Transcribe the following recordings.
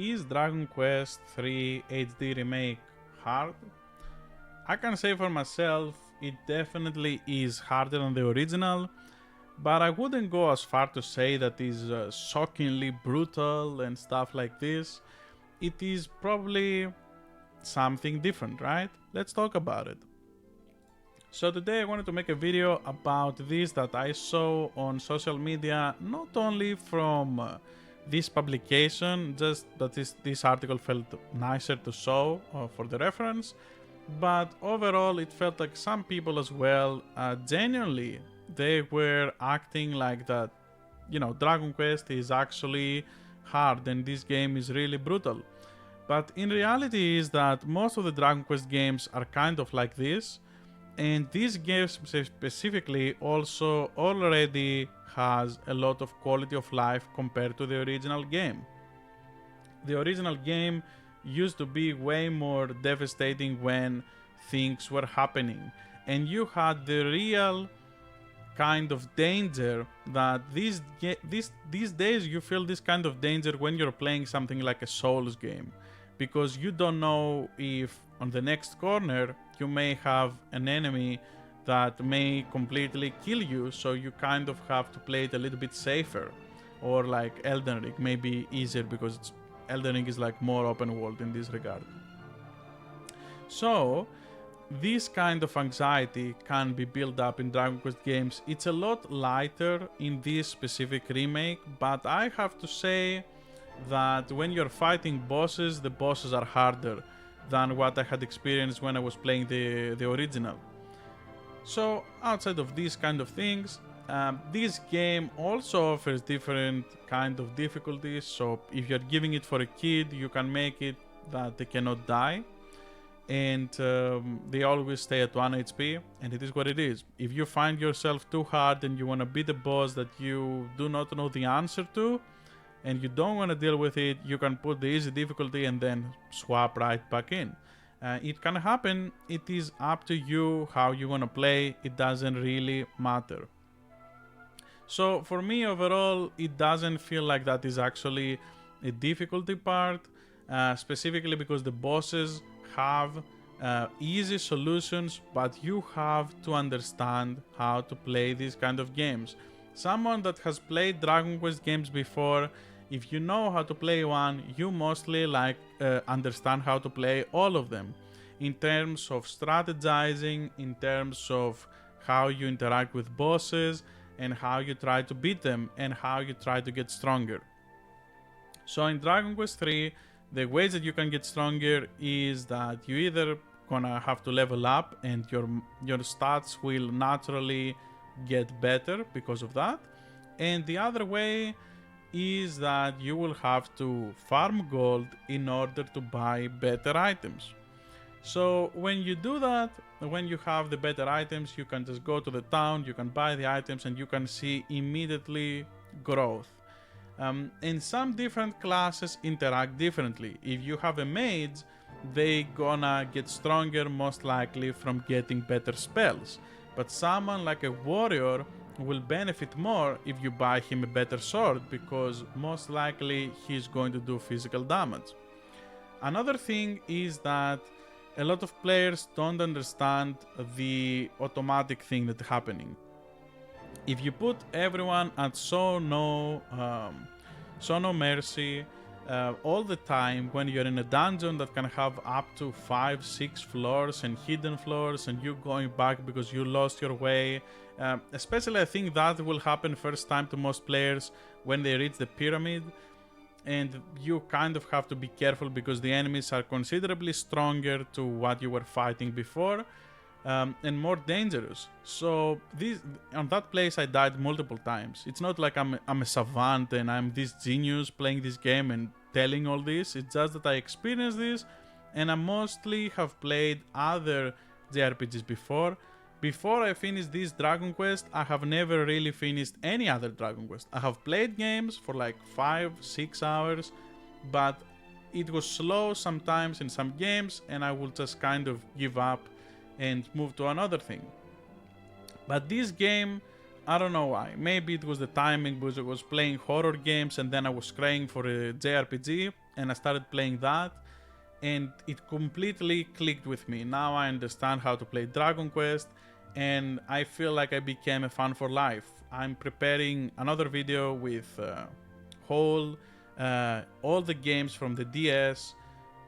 Is Dragon Quest III HD Remake hard? I can say for myself, it definitely is harder than the original, but I wouldn't go as far to say that it's shockingly brutal and stuff like this. It is probably something different, right? Let's talk about it. So today I wanted to make a video about this that I saw on social media, not only from this publication, just that this article felt nicer to show for the reference, but overall it felt like some people as well, genuinely, they were acting like that, Dragon Quest is actually hard and this game is really brutal. But in reality is that most of the Dragon Quest games are kind of like this, and this game specifically also already has a lot of quality of life compared to the original game. The original game used to be way more devastating when things were happening, and you had the real kind of danger that these days you feel this kind of danger when you're playing something like a Souls game, because you don't know if on the next corner you may have an enemy that may completely kill you, so you kind of have to play it a little bit safer. Or like Elden Ring, maybe easier because Elden Ring is like more open world in this regard. So this kind of anxiety can be built up in Dragon Quest games. It's a lot lighter in this specific remake, but I have to say that when you're fighting bosses, the bosses are harder than what I had experienced when I was playing the original. So outside of these kind of things, this game also offers different kind of difficulties. So if you're giving it for a kid, you can make it that they cannot die, and they always stay at 1 HP, and it is what it is. If you find yourself too hard and you want to beat a boss that you do not know the answer to, and you don't want to deal with it, you can put the easy difficulty and then swap right back in. It can happen, it is up to you how you want to play, it doesn't really matter. So for me overall, it doesn't feel like that is actually a difficulty part, specifically because the bosses have easy solutions, but you have to understand how to play these kind of games. Someone that has played Dragon Quest games before, if you know how to play one, you mostly understand how to play all of them. In terms of strategizing, in terms of how you interact with bosses, and how you try to beat them, and how you try to get stronger. So in Dragon Quest III, the ways that you can get stronger is that you either gonna have to level up and your stats will naturally get better because of that, and the other way is that you will have to farm gold in order to buy better items. So when you do that, when you have the better items, you can just go to the town, you can buy the items, and you can see immediately growth. And some different classes interact differently. If you have a mage, they gonna get stronger most likely from getting better spells. But someone like a warrior will benefit more if you buy him a better sword, because most likely he's going to do physical damage. Another thing is that a lot of players don't understand the automatic thing that's happening. If you put everyone at show no mercy all the time, when you're in a dungeon that can have up to 5-6 floors and hidden floors, and you going back because you lost your way, especially I think that will happen first time to most players when they reach the pyramid, and you kind of have to be careful because the enemies are considerably stronger to what you were fighting before, and more dangerous. So on that place I died multiple times. It's not like I'm a savant and I'm this genius playing this game and telling all this. It's just that I experienced this, and I mostly have played other JRPGs before. Before I finished this Dragon Quest, I have never really finished any other Dragon Quest. I have played games for like 5-6 hours, but it was slow sometimes in some games, and I would just kind of give up and move to another thing. But this game I don't know why. Maybe it was the timing because I was playing horror games and then I was craving for a JRPG and I started playing that and it completely clicked with me. Now I understand how to play Dragon Quest and I feel like I became a fan for life. I'm preparing another video with all the games from the DS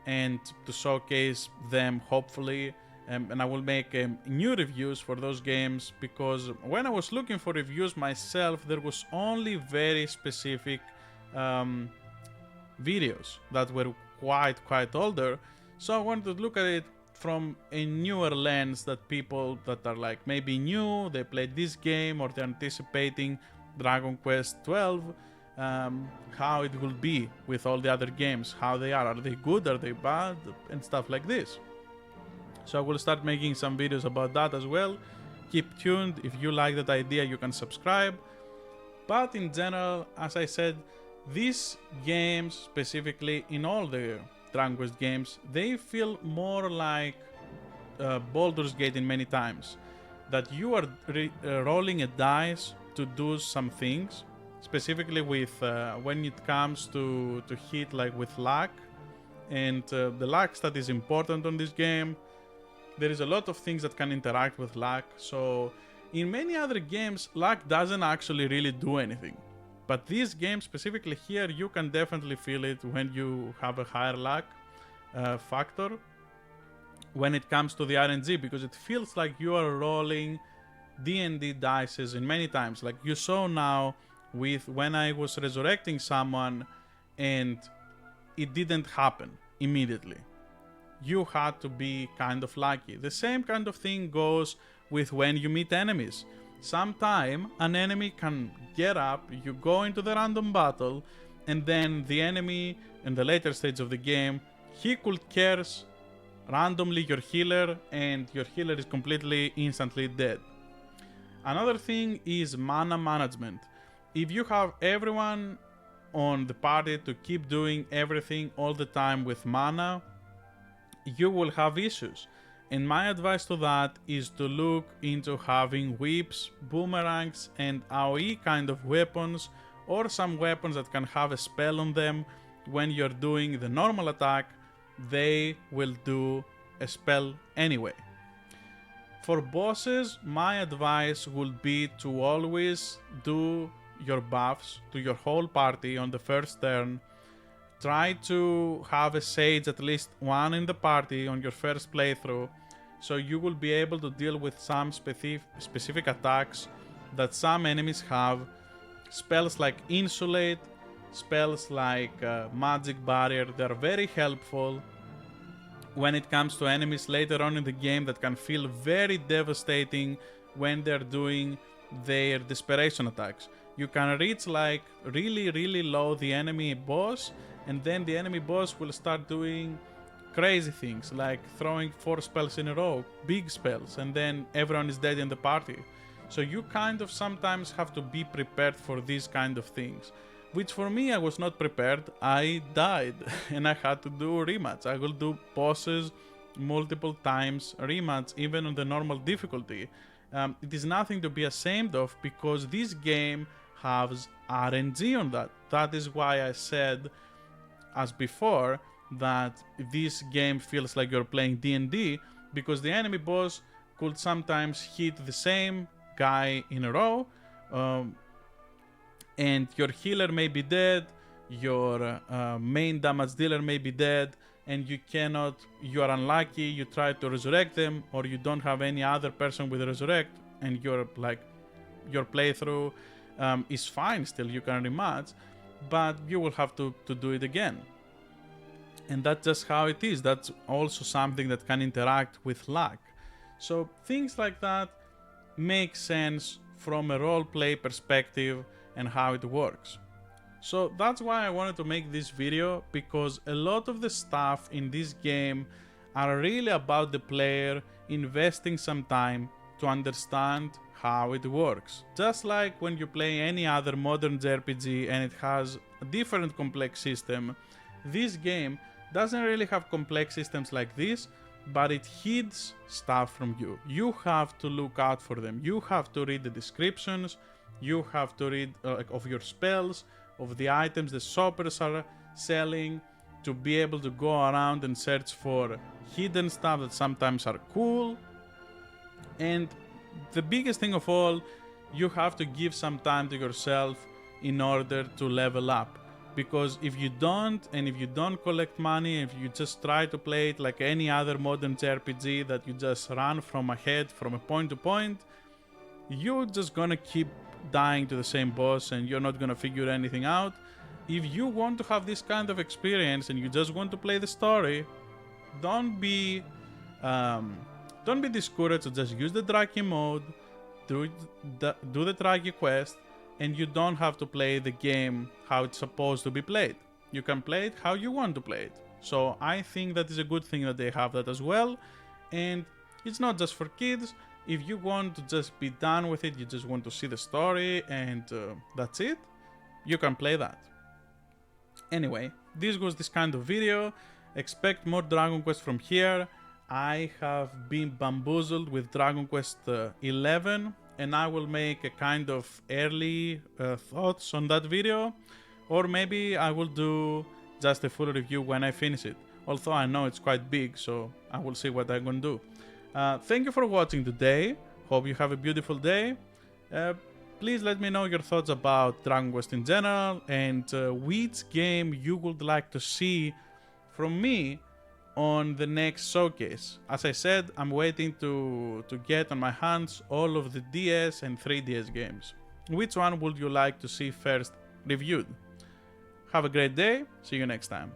and to showcase them hopefully. And I will make new reviews for those games because when I was looking for reviews myself, there was only very specific videos that were quite older. So I wanted to look at it from a newer lens, that people that are like maybe new, they played this game or they're anticipating Dragon Quest 12, how it will be with all the other games, how they are they good, are they bad, and stuff like this. So I will start making some videos about that as well. Keep tuned. If you like that idea, you can subscribe. But in general, as I said, these games, specifically in all the Dragon Quest games, they feel more like Baldur's Gate in many times. That you are rolling a dice to do some things, specifically with when it comes to hit like with luck. And the luck stat is important on this game. There is a lot of things that can interact with luck, so in many other games, luck doesn't actually really do anything. But this game, specifically here, you can definitely feel it when you have a higher luck factor when it comes to the RNG, because it feels like you are rolling D&D dices in many times. Like you saw now with when I was resurrecting someone and it didn't happen immediately. You had to be kind of lucky. The same kind of thing goes with when you meet enemies. Sometime an enemy can get up, you go into the random battle, and then the enemy in the later stage of the game, he could curse randomly your healer and your healer is completely instantly dead. Another thing is mana management. If you have everyone on the party to keep doing everything all the time with mana, you will have issues. And my advice to that is to look into having whips, boomerangs, and AoE kind of weapons, or some weapons that can have a spell on them. When you're doing the normal attack, they will do a spell anyway. For bosses, my advice would be to always do your buffs to your whole party on the first turn. Try to have a sage at least one in the party on your first playthrough, so you will be able to deal with some specific attacks that some enemies have. Spells like Insulate, spells like Magic Barrier, they're very helpful when it comes to enemies later on in the game that can feel very devastating when they're doing their desperation attacks. You can reach like really low the enemy boss, and then the enemy boss will start doing crazy things like throwing 4 spells in a row, big spells, and then everyone is dead in the party. So you kind of sometimes have to be prepared for these kind of things, which for me I was not prepared. I died and I had to do rematch. I will do bosses multiple times rematch even on the normal difficulty. It is nothing to be ashamed of because this game has RNG on that. That is why I said as before that this game feels like you're playing D&D, because the enemy boss could sometimes hit the same guy in a row, and your healer may be dead, your main damage dealer may be dead, and you are unlucky, you try to resurrect them, or you don't have any other person with resurrect, and your playthrough is fine still, you can rematch, but you will have to do it again. And that's just how it is. That's also something that can interact with luck. So things like that make sense from a roleplay perspective and how it works. So that's why I wanted to make this video, because a lot of the stuff in this game are really about the player investing some time to understand how it works. Just like when you play any other modern JRPG and it has a different complex system, this game doesn't really have complex systems like this, but it hides stuff from you. You have to look out for them. You have to read the descriptions. You have to read of your spells, of the items the shoppers are selling, to be able to go around and search for hidden stuff that sometimes are cool. And the biggest thing of all, you have to give some time to yourself in order to level up. Because if you don't, and if you don't collect money, if you just try to play it like any other modern JRPG that you just run from ahead from a point to point, you're just gonna keep dying to the same boss and you're not gonna figure anything out. If you want to have this kind of experience and you just want to play the story, don't be discouraged to just use the Draki mode, do the Draki quest, and you don't have to play the game how it's supposed to be played. You can play it how you want to play it. So I think that is a good thing that they have that as well. And it's not just for kids. If you want to just be done with it, you just want to see the story and that's it, you can play that. Anyway, this was this kind of video. Expect more Dragon Quest from here. I have been bamboozled with Dragon Quest 11 and I will make a kind of early thoughts on that video, or maybe I will do just a full review when I finish it, although I know it's quite big, so I will see what I'm gonna do. Thank you for watching today. Hope you have a beautiful day. Please let me know your thoughts about Dragon Quest in general and which game you would like to see from me on the next showcase. As I said, I'm waiting to get on my hands all of the DS and 3DS games. Which one would you like to see first reviewed? Have a great day. See you next time.